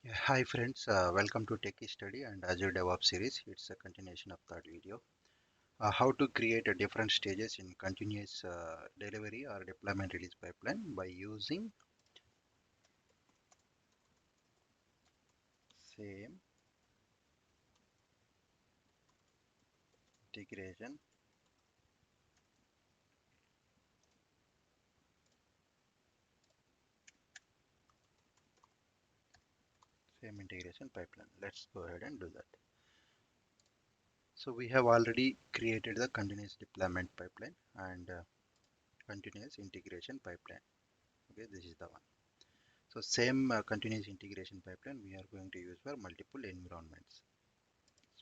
Yeah, hi friends, welcome to Techie Study and Azure DevOps series. It's a continuation of that video. How to create a different stages in continuous delivery or deployment release pipeline by using same integration, same integration pipeline. Let's go ahead and do that. So we have already created the continuous deployment pipeline and continuous integration pipeline. Okay, this is the one. So same continuous integration pipeline we are going to use for multiple environments.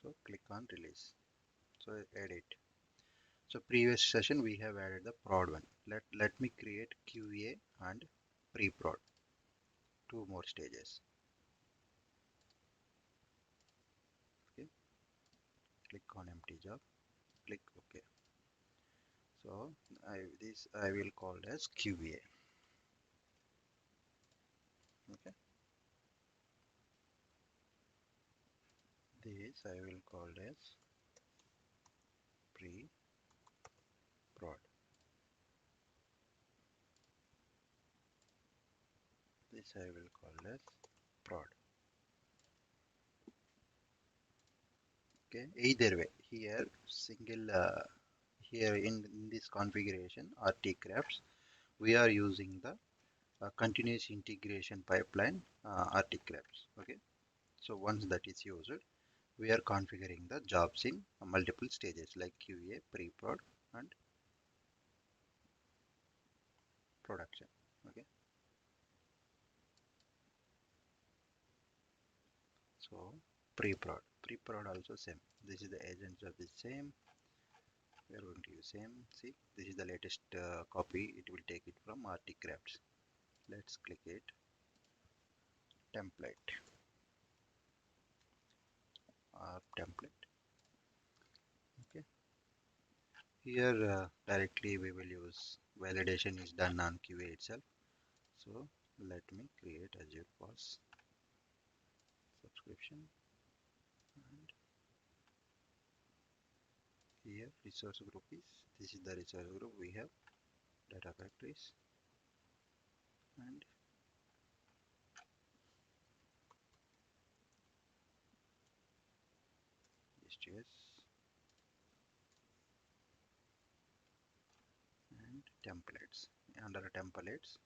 So click on release. So edit. So previous session we have added the prod one. Let me create QA and pre-prod, two more stages. Okay, click on empty job, click OK. So this I will call as QA. Okay, this I will call as pre-prod. This I will call as prod. Okay, either way here single here in this configuration RT crafts we are using the continuous integration pipeline RT crafts. Okay, so once that is used, we are configuring the jobs in multiple stages like QA, pre-prod and production. Okay, so pre-prod also same. This is the agents of the same. We are going to use same. See, this is the latest copy. It will take it from RT Crafts. Let's click it. Template or template. Okay, here directly we will use validation is done on QA itself. So let me create Azure Pass subscription and here resource group is this is the resource group we have data factories and STS and templates. Under templates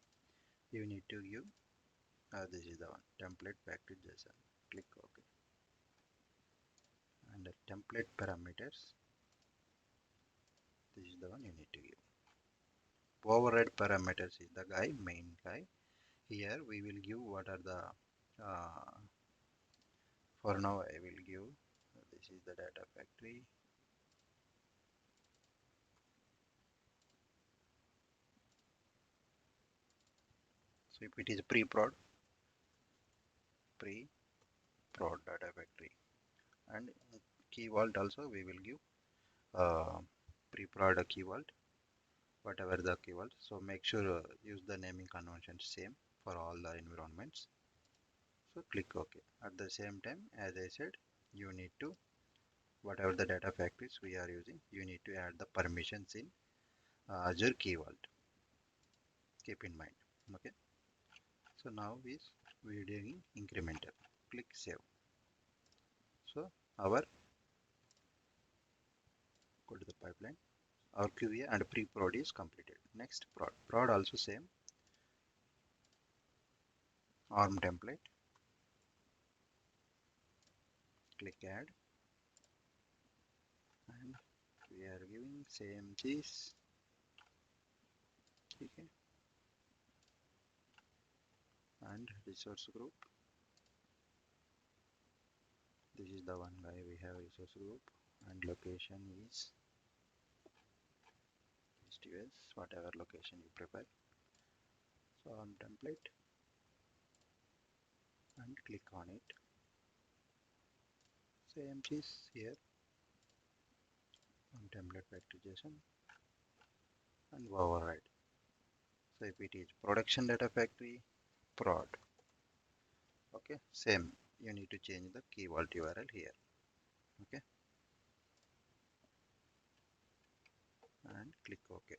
you need to give this is the one template package JSON. Click OK. Under template parameters this is the one you need to give. Override parameters is the guy main guy. Here we will give what are the for now I will give this is the data factory. So if it is pre-prod data factory and key vault also we will give pre-prod key vault whatever the key vault. So make sure use the naming convention same for all the environments. So click OK. At the same time as I said you need to whatever the data factories we are using you need to add the permissions in Azure key vault. Keep in mind. Okay. So now is we are doing incremental. Click save. So our go to the pipeline. Our QA and pre-prod is completed. Next prod. Prod also same. ARM template. Click add. And we are giving same this. Okay. And resource group. This is the one guy we have resource group. And location is STS, whatever location you prefer. So ARM template. And click on it. Same is here. On template factorization and override. So if it is production data factory prod, Okay, same, you need to change the key vault URL here. Okay, and click OK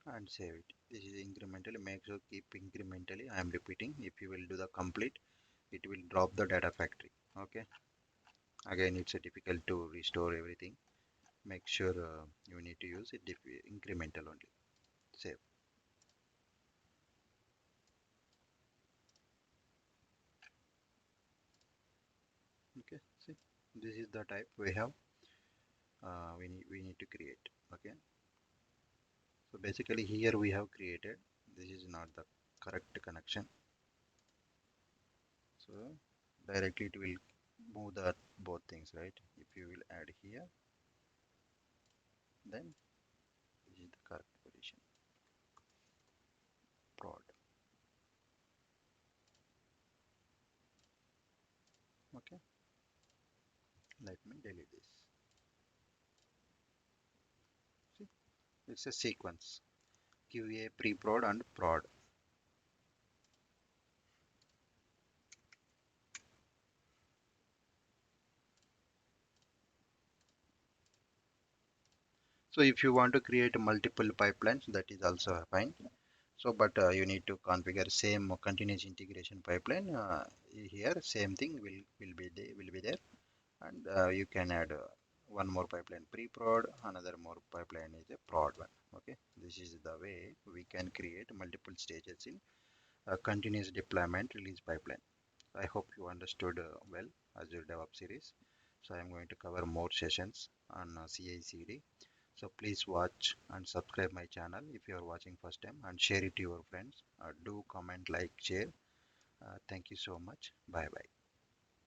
and save it. This is incrementally, make sure keep incrementally. I am repeating, if you will do the complete, it will drop the data factory. Okay, again it's difficult to restore everything. Make sure you need to use it incremental only. Save. Okay, see, this is the type we have, we need to create. Okay, so basically here we have created, this is not the correct connection, so directly it will move the both things, right? If you will add here, then this is the correct position. Prod. Okay, let me delete this. See, it's a sequence, QA, pre-prod and prod. So if you want to create multiple pipelines, that is also fine. So but you need to configure same continuous integration pipeline. Here same thing will be there, and you can add one more pipeline pre-prod, another more pipeline is a prod one. Okay, this is the way we can create multiple stages in a continuous deployment release pipeline. I hope you understood well Azure DevOps series. So I am going to cover more sessions on CI/CD. So please watch and subscribe my channel if you are watching first time, and share it to your friends. Do comment, like, share. Thank you so much. Bye bye.